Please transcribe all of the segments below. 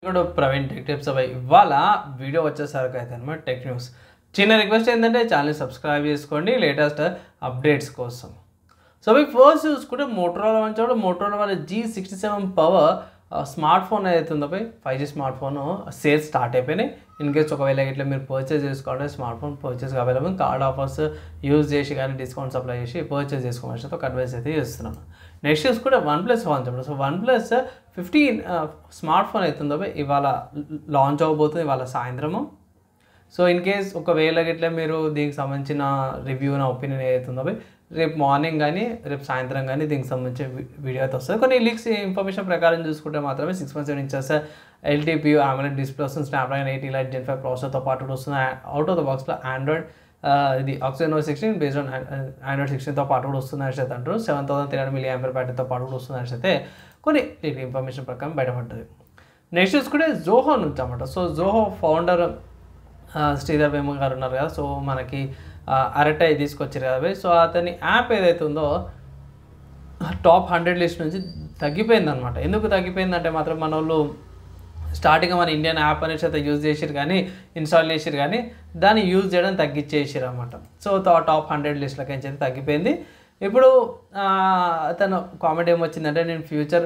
ఇప్పుడు Praveen tech tips అవి ఇవాళ వీడియో వచ్చేసరికి అయితే అనమాట టెక్ న్యూస్. చిన్న రిక్వెస్ట్ ఏంటంటే ఛానల్ సబ్స్క్రైబ్ చేసుకోండి లేటెస్ట్ అప్డేట్స్ కోసం. సో అవి ఫస్ట్ చూసుకుంటే మోటరోలా వచ్చాడు. మోటరోలా వాళ్ళ G67 పవర్ స్మార్ట్ ఫోన్ ఏదైతే ఉందో 5G smart phone sales start అయిపోయినాయి. ఇన్ కేస్ ఒకవేళ ఇట్లా మీరు పర్చేస్ చేసుకోవాలంటే smart phone purchase available, card offers use చేసి కానీ డిస్కౌంట్స్ అప్లై చేసి పర్చేస్ చేసుకోవాల్సి ఒక అడ్వైస్ అయితే చేస్తున్నాను. నెక్స్ట్ చూసుకుంటే OnePlus ఫోన్ చెప్పండి. సో OnePlus 15 స్మార్ట్ ఫోన్ అవుతుందో ఇవాళ లాంచ్ అవ్వబోతుంది ఇవాళ సాయంత్రము. సో ఇన్ కేస్ ఒకవేళ ఇట్లా మీరు దీనికి సంబంధించిన రివ్యూ నా ఒపీనియన్ ఏదైతుందో రేపు మార్నింగ్ కానీ రేపు సాయంత్రం కానీ దీనికి సంబంధించిన వీడియో అయితే వస్తుంది. కొన్ని లీక్స్ ఇన్ఫర్మేషన్ ప్రకారం చూసుకుంటే మాత్రమే 6.7 ఇంచెస్ LTPO AMOLED డిస్ప్లే వస్తుంది. స్నాప్డ్రాగన్ 8 Elite Gen 5 ప్రాసెసర్తో పాటు వస్తుంది. అవుట్ ఆఫ్ ద బాక్స్లో ఆండ్రాయిడ్ ఇది Oxygen 16 బేస్డ్ ఆన్ ఆండ్రాయిడ్ 16తో పాటు కూడా వస్తుంది అనేసి అయితే అంటారు. 7300 mAh బ్యాటరీతో పాటు కూడా వస్తుంది అనేసి అయితే కొన్ని ఇన్ఫర్మేషన్ ప్రకారం బయటపడ్డది. నెక్స్ట్ చూసుకుంటే జోహో నుంచి అన్నమాట. సో జోహో ఫౌండర్ శ్రీధర్ వేము గారు ఉన్నారు కదా, సో మనకి అరటై తీసుకొచ్చారు కదా. సో అతని యాప్ ఏదైతే ఉందో టాప్ 100 లిస్ట్ నుంచి తగ్గిపోయింది అనమాట. ఎందుకు తగ్గిపోయిందంటే మాత్రం మన వాళ్ళు స్టార్టింగ్ మన ఇండియన్ యాప్ అనేసి అయితే యూజ్ చేసారు కానీ ఇన్స్టాల్ చేసారు కానీ దాన్ని యూజ్ చేయడం తగ్గించేసారు అనమాట. సో టాప్ 100 లిస్ట్లకి అయితే తగ్గిపోయింది. ఇప్పుడు అతను కామెంట్ ఏమొచ్చిందంటే నేను ఫ్యూచర్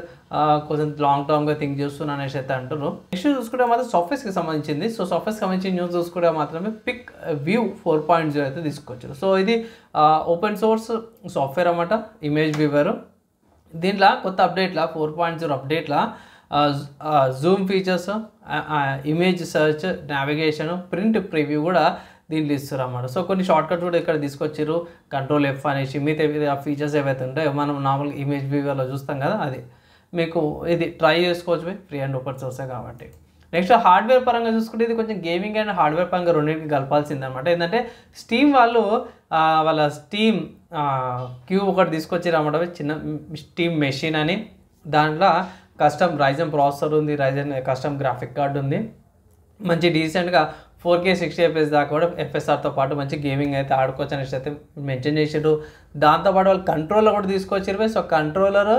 కొంచెం లాంగ్ టర్మ్గా థింక్ చేస్తున్నాను అనేసి అయితే అంటారు. నెక్స్ట్ చూసుకుంటే మాత్రం సాఫ్ట్వేర్స్కి సంబంధించింది. సో సాఫ్ట్వేర్స్కి సంబంధించిన న్యూస్ చూసుకుంటే మాత్రమే పిక్ వ్యూ 4.0 అయితే తీసుకొచ్చారు. సో ఇది ఓపెన్ సోర్స్ సాఫ్ట్వేర్ అన్నమాట, ఇమేజ్ వ్యూవర్. దీంట్లో కొత్త అప్డేట్లా 4.0 అప్డేట్లా zoom features, image search, navigation, print preview కూడా దీంట్లో ఇస్తారు అన్నమాట. సో కొన్ని షార్ట్ కట్స్ కూడా ఇక్కడ తీసుకొచ్చారు. కంట్రోల్ F అనేసి మిగతా ఫీచర్స్ ఏవైతే ఉంటాయో మనం నార్మల్ ఇమేజ్ వ్యూవర్లో చూస్తాం కదా, అది మీకు ఇది ట్రై చేసుకోవచ్చు ఫ్రీ అండ్ ఓపెన్ సోర్సే కాబట్టి. నెక్స్ట్ హార్డ్వేర్ పరంగా చూసుకుంటే ఇది కొంచెం గేమింగ్ అండ్ హార్డ్వేర్ పరంగా రెండింటికి కలపాల్సింది అనమాట. ఏంటంటే స్టీమ్ వాళ్ళు వాళ్ళ స్టీమ్ క్యూబ్ ఒకటి తీసుకొచ్చారు అన్నమాట, చిన్న స్టీమ్ మెషిన్ అని. దాంట్లో కస్టమ్ రైజన్ ప్రాసెసర్ ఉంది, రైజన్ కస్టమ్ గ్రాఫిక్ కార్డ్ ఉంది, మంచి డీసెంట్గా 4K 60 FPS దాకా కూడా FSRతో పాటు మంచి గేమింగ్ అయితే ఆడుకోవచ్చు అనేసి అయితే మెన్షన్ చేసారు. దాంతోపాటు వాళ్ళు కంట్రోలర్ కూడా తీసుకొచ్చారు. సో కంట్రోలర్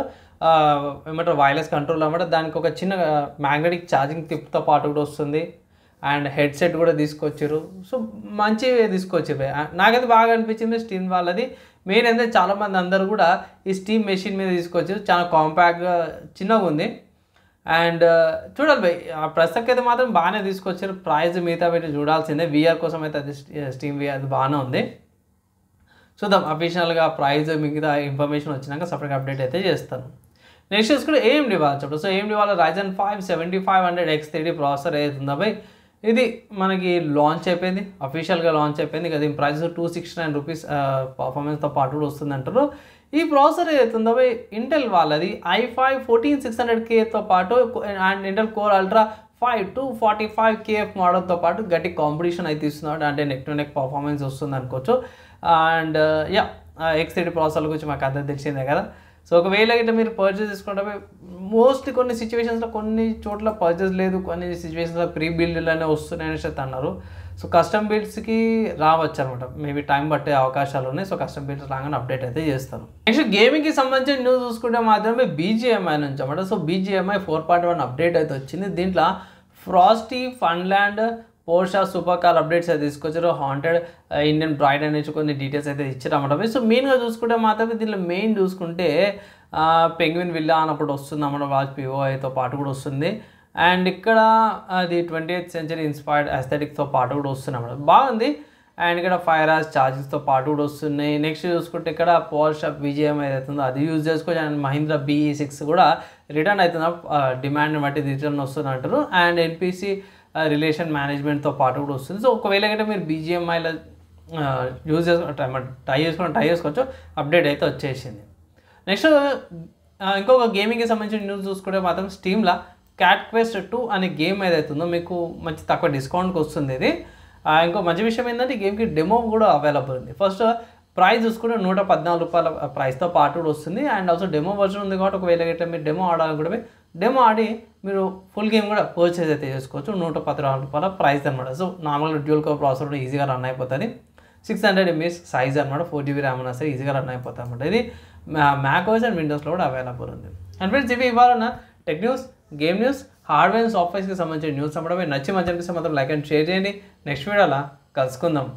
ఏమంటారు వైర్లెస్ కంట్రోలర్ అన్నమాట. దానికి ఒక చిన్న మ్యాగ్నెటిక్ ఛార్జింగ్ టిప్తో పాటు కూడా వస్తుంది. అండ్ హెడ్సెట్ కూడా తీసుకొచ్చారు. సో మంచివి తీసుకొచ్చారు. నాకైతే బాగా అనిపించింది స్టీమ్ వాళ్ళది. మెయిన్ అయితే చాలామంది అందరూ కూడా ఈ స్టీమ్ మెషిన్ మీద తీసుకొచ్చారు. చాలా కాంపాక్ట్గా చిన్నగా ఉంది. అండ్ చూడాలి భయ్, ప్రస్తుతానికి అయితే మాత్రం బాగానే తీసుకొచ్చారు. ప్రైజ్ మిగతా పెట్టి చూడాల్సిందే. VR కోసం అయితే అది స్టీమ్ VR అది బాగానే ఉంది. చూద్దాం అఫీషియల్గా ప్రైజ్ మిగతా ఇన్ఫర్మేషన్ వచ్చినాక సపరేట్ అప్డేట్ అయితే చేస్తాను. నెక్స్ట్ చూసుకుంటే AMD వాళ్ళు చెప్పండి. సో AMD వాళ్ళ Ryzen 5 7500X3D ప్రాసెసర్ ఏదైతుందో భయ్ ఇది మనకి లాంచ్ అయిపోయింది, అఫీషియల్గా లాంచ్ అయిపోయింది కదా. దీని ప్రైస్ 269 రూపీస్ పర్ఫార్మెన్స్తో పాటు కూడా వస్తుంది అంటారు. ఈ ప్రాసెసర్ ఏదైతుందో ఇంటెల్ వాళ్ళది i5 14600Kతో పాటు and Intel core ultra 5 245KF మోడల్తో పాటు గట్టి కాంపిటీషన్ అయితే ఇస్తున్నాడు. అంటే నెక్ టు నెక్ పర్ఫార్మెన్స్ వస్తుంది అనుకోవచ్చు. అండ్ X3D ప్రాసెసర్ గురించి మాకు అంతా తెలిసిందే కదా. సో ఒకవేళ ఇట్లా మీరు పర్చేస్ చేసుకుంటే మోస్ట్లీ కొన్ని సిచ్యువేషన్స్లో కొన్ని చోట్ల పర్చేస్ లేదు, కొన్ని సిచ్యువేషన్స్లో ప్రీ బిల్డ్లోనే వస్తున్నాయని అయితే అన్నారు. సో కస్టమ్ బిల్డ్స్కి రావచ్చు అనమాట, మేబీ టైం పట్టే అవకాశాలు ఉన్నాయి. సో కస్టమ్ బిల్డ్స్ రాగానే అప్డేట్ అయితే చేస్తాను. నెక్స్ట్ గేమింగ్కి సంబంధించిన న్యూస్ చూసుకుంటే మాత్రమే BGMI నుంచి అనమాట. సో BGMI 4.1 అప్డేట్ అయితే వచ్చింది. దీంట్లో Frosty, Funland, Porsche super car updates అయితే తీసుకొచ్చారు. హాంటెడ్ ఇండియన్ బ్రైడ్ అనేసి కొన్ని డీటెయిల్స్ అయితే ఇచ్చారు అన్నమాట. సో మెయిన్గా చూసుకుంటే మాత్రమే దీనిలో మెయిన్ చూసుకుంటే పెంగ్విన్ విల్లా అన్నప్పుడు వస్తుంది అన్నమాట. వాచ్ POIతో పాటు కూడా వస్తుంది. అండ్ ఇక్కడ అది 20th century ఇన్స్పైర్డ్ అస్థెటిక్స్తో పాటు కూడా వస్తుంది అన్నమాట, బాగుంది. అండ్ ఇక్కడ 5 hours ఛార్జెస్తో పాటు కూడా వస్తున్నాయి. నెక్స్ట్ చూసుకుంటే ఇక్కడ పోర్షా BGMI ఏదైతుందో అది యూజ్ చేసుకోవచ్చు. అండ్ మహీంద్రా BE6 కూడా రిటర్న్ అవుతుంది, డిమాండ్ని బట్టి రిటర్న్ వస్తుంది అంటారు. అండ్ NPC రిలేషన్ మేనేజ్మెంట్తో పాటు కూడా వస్తుంది. సో ఒకవేళ కంటే మీరు BGMIలో యూజ్ ట్రై చేసుకోవచ్చు. అప్డేట్ అయితే వచ్చేసింది. నెక్స్ట్ ఇంకొక గేమింగ్కి సంబంధించిన న్యూస్ చూసుకుంటే మాత్రం స్టీమ్లో క్యాట్ క్వెస్ట్ 2 అనే గేమ్ ఏదైతుందో మీకు మంచి తక్కువ డిస్కౌంట్కి వస్తుంది. ఇది ఇంకో మంచి విషయం ఏంటంటే ఈ గేమ్కి డెమో కూడా అవైలబుల్ ఉంది. ఫస్ట్ ప్రైస్ చూసుకుంటే 114 రూపాయల ప్రైస్తో పాటు కూడా వస్తుంది. అండ్ ఆల్సో డెమో వర్షన్ ఉంది కాబట్టి ఒకవేళ గట్లా మీరు డెమో ఆడాలనుకుంటే డెమో ఆడి మీరు ఫుల్ గేమ్ కూడా పర్చేజ్ అయితే చేసుకోవచ్చు. 114 రూపాయల ప్రైస్ అనమాట. సో నార్మల్గా డ్యూయల్ కోర్ ప్రాసెసర్ కూడా ఈజీగా రన్ అయిపోతుంది. 600 MB సైజ్ అనమాట, 4GB ర్యామ్ ఉన్నా సరే ఈజీగా రన్ అయిపోతుంది అనమాట. ఇది మ్యాక్ ఓఎస్ అండ్ విండోస్లో కూడా అవైలబుల్ ఉంది. అండ్ ఫ్రెండ్స్ ఇవి ఇవ్వాలన్న tech news. Game news, hardware and సాఫ్ట్వేర్స్కి సంబంధించిన న్యూస్ అప్పుడు నచ్చి మంచి అనిపిస్తే మాత్రం లైక్ అండ్ షేర్ చేయండి. నెక్స్ట్ వీడియోలో కలుసుకుందాం.